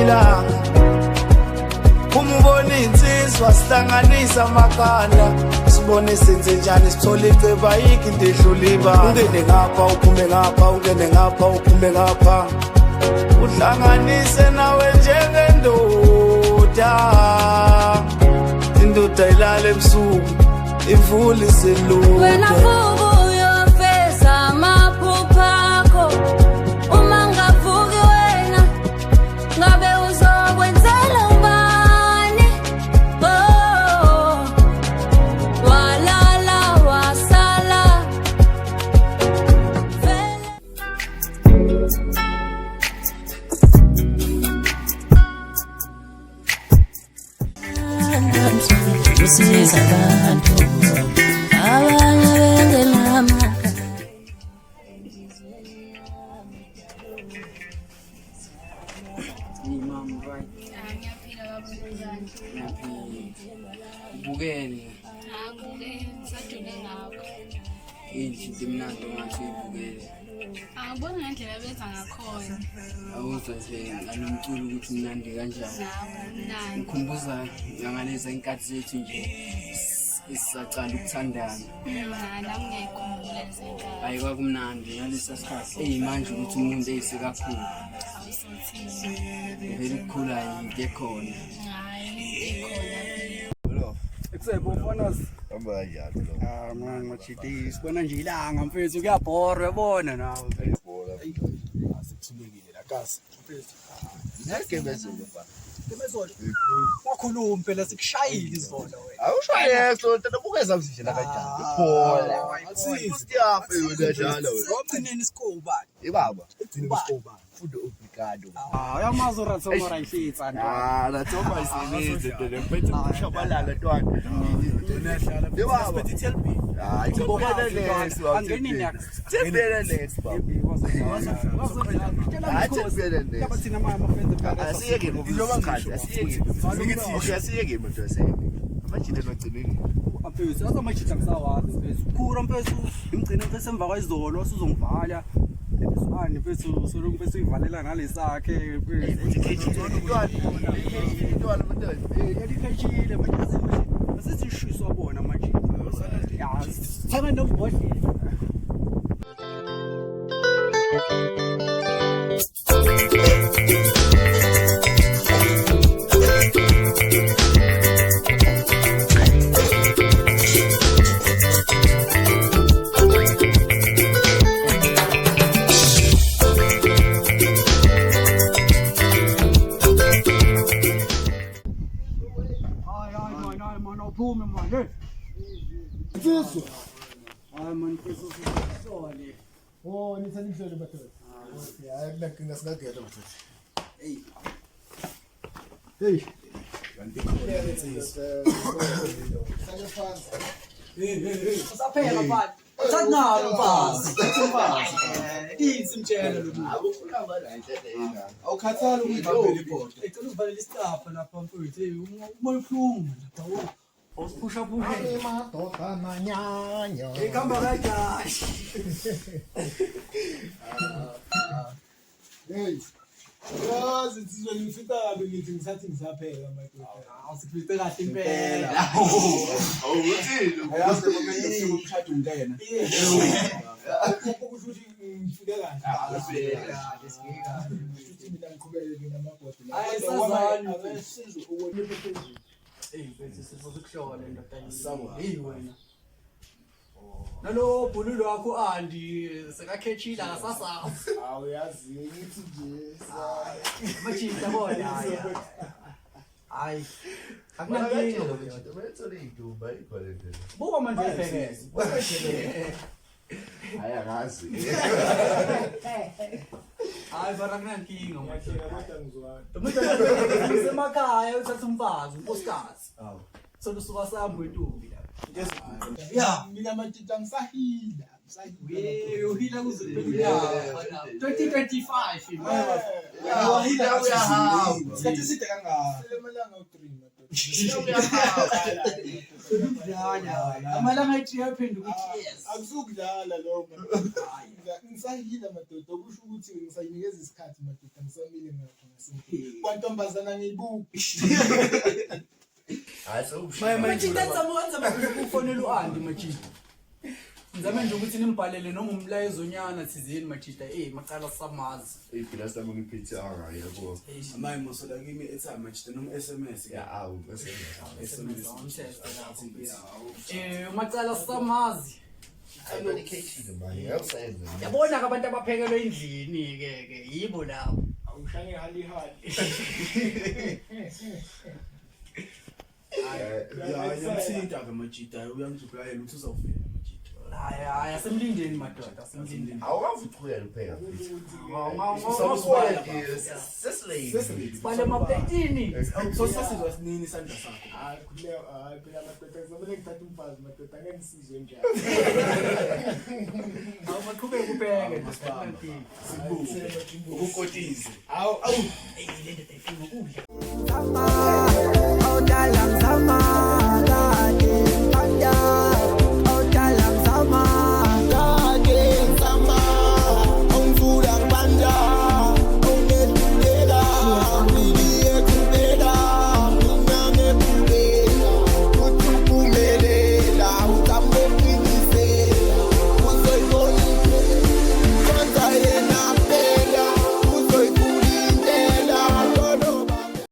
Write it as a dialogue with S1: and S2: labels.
S1: ilanga uma ubona insizwa sihlanganisa amakhanda sibone senze njani sithole iceba ayikho into edlula ibanga ungene ngapha uphume ngapha ungene ngapha uphume ngapha uhlanganise nawe njengendoda indoda ilala ebusuku ivule iselula
S2: wena vuka uyofeza amaphupha akho uma ngavuki wena ngabe uzokwenzela ubani oh walala wasala
S3: usiza abantu abanye bengelama
S4: Mama right.
S2: ngiyaphila kakhulu
S4: Ubukele
S2: ngisajule ngakho
S4: izinto emnandi ongathi uyibukele.
S2: angiboni ngendlela benza ngakhona
S4: Awuzwa nje anomculo ukuthi mnandi kanjani.
S2: mnandi
S4: Ngikhumbuza ngaleza inkathi zethu nje isacala ukuthandana.
S2: nami ngiyayikhumbula lezenkathi
S4: Hayi kwakumnandi ngalesa sikhathi. Manje ukuthi umuntu eyise kakhulu. Vele ukukhula yinto ekhona.
S5: Ekusebo ufonas.
S6: Hamba kanjani lo?
S5: Man machiti sibona nje ilanga mfethu kuyabhora uyabona nawe mfethu.
S6: Bhola.
S5: Asikuthulekile la kasi mfethu.
S6: Ngeke bezulu ba.
S5: Kemezolo. Wakhuluma phela sikushayile izolo wena.
S6: Awushaye so tena bukeza msijela kanjani? Bhola. Asithi yafe wena njalo wena.
S5: Wogcineni isikhuba.
S6: Ibaba.
S5: Ugcina isikhuba.
S6: Fundo obligado.
S5: Uyamazi urathoma rayifitsa nje.
S6: La thoma isebenze tena mfethu kushabalala ntwana. Ibaba. Hayi ngibona leso.
S5: Angeni next.
S6: Tebele next baba. Hayi tebele next.
S5: Yabathina mama mfethu.
S6: Asiyeke ngokuloba ngqazi asiyeke. Okay asiyeke manje asiyeke. Amajide nogcinile.
S5: Mfethu azamajida ngisawazi mfethu. Khura mfethu imgcine mfethu emva kwayizolo usuzongivala. Ani mfethu solo mfethu ivalela ngalesakhe mfethu.
S6: Intwana mntwana.
S5: Yadikhachile manje asithi shiswa bona manje. Ya sithanga nombodlela. Uphume manje. Mfethu. Hayi man mfethu usole.
S7: Oh, nithanda imhlolo bathathu. Okay, hayi kunakinga singageda bathathu.
S5: Hey. Hey.
S7: Sale phansi.
S5: Hey. Usaphela mfana. Uthathnalo mfazi. Mfazi. Izimtshela lo muntu.
S6: Akukhulamba la inhlelela.
S5: Awukhathali ukuyibambela ibhodo. Ecela uzivalele isitapha lapha mfethu. Hey, umoya ubuhlungu lapha. Awusiphusha phushe.
S7: Madoda manyanya.
S5: Ikhamba kanjani?
S7: Hey. Yazi insizwe ngifika kabi ngithi ngisathi ngisapheka madoda.
S5: Awusiphiste kahle impela.
S6: Awuthini?
S5: Ayazi ngoba sekushada umntana.
S7: Kusho ukuthi ngifike kahle. Futhi mina ngiqhubeke namabhodo.
S5: Hayi sazani abesizo ukwenye phezulu. Hey mfethu sizokuhlola indoda yini. Hey wena. Nalo bhululo wakho andi sekakhethile akasasa.
S7: Awuyazi ngithi nje.
S5: Machita bona. Hayi. Akunankinga lo.
S6: Bethole iduba ikhwalete.
S5: Buka manje iphekeze.
S6: Hayi akazi.
S5: Hayi bara akunankinga manje.
S7: Kodwa ngizwana.
S5: Umuntu usemakhaya uthatha umfazi unkosikazi.
S6: Awu.
S5: Sokusuka sahamba intombi la.
S7: Ya, mina matita ngisahila.
S5: Uhila kuziphelile. 2025 imali.
S6: Uyahila uyahamba.
S7: Sikhathi side kangaka. Selemalanga u3 madoda.
S4: amalanga ethi yaphenduka ukuthi yes
S7: Akusukudlala lokho. Ngisayila madoda okusho ukuthi ngisayinikeza isikhathi madoda ngisamile ngakho ngasemkhulu. Kwantombazana ngiyibuki.
S6: Hayi so
S4: Machita nzama ukufonela uAndi Machita. Ngizame nje ukuthi nimbhalele noma umlayezo onyana thizeni Machita macala samazi.
S6: iphila sami ngiphethe yabo.
S5: Amayi mosola kimi ethi Machita noma SMS
S6: Ya awu
S4: Macala samazi.
S6: medication man. Yakusenza.
S4: Yabona ke abantu abaphekelwe endlini ke yibo labo.
S7: Awushange hali.
S5: Yamthinta ke Machita uyangijublayela ukuthi uzawufika Machita.
S4: Hayi asemlindeni madoda asemlindeni.
S6: Awukavuthuyela phela.
S4: Sesile. Bale mapetini.
S5: So sasizwa sinini isandla sakho.
S7: Hayi phela madoda ngizobele ngithatha umfazi madoda ngeke ngisizwe njalo.
S4: Awubaqhubeka ubheke ngesiphanti.
S5: Ukukotize.
S7: Awu.
S4: Lento efuna ukudla.